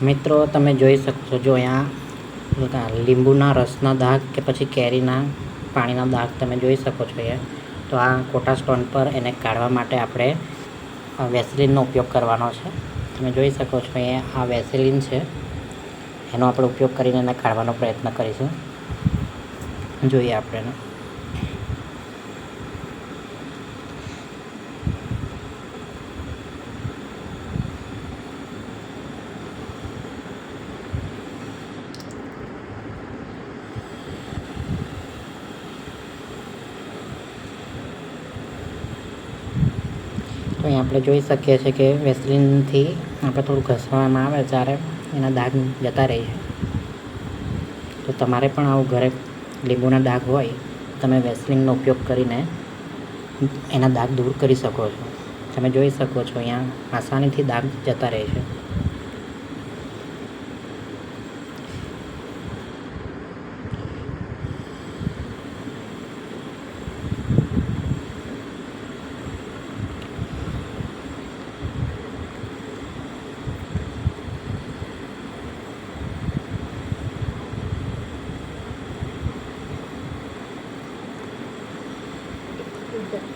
મિત્રો તમે જોઈ શકો છો, જો અહીંયા લીંબુના રસના દાગ કે પછી કેરીના પાણીના દાગ તમે જોઈ શકો છો અહીંયા. તો આ કોટા સ્ટોન પર એને કાઢવા માટે આપણે વેસલીનનો ઉપયોગ કરવાનો છે. તમે જોઈ શકો છો અહીંયા આ વેસલીન છે, એનો આપણે ઉપયોગ કરીને એને કાઢવાનો પ્રયત્ન કરીશું. જોઈએ આપણે તો અહીં આપણે જોઈ શકીએ છીએ કે વેસલીનથી આપણે થોડું ઘસવામાં આવે ત્યારે એના દાગ જતા રહે છે. તો તમારે પણ આવું ઘરે લીંબુના દાગ હોય તમે વેસલીનનો ઉપયોગ કરીને એના દાગ દૂર કરી શકો છો. તમે જોઈ શકો છો અહીંયા આસાનીથી દાગ જતા રહે છે.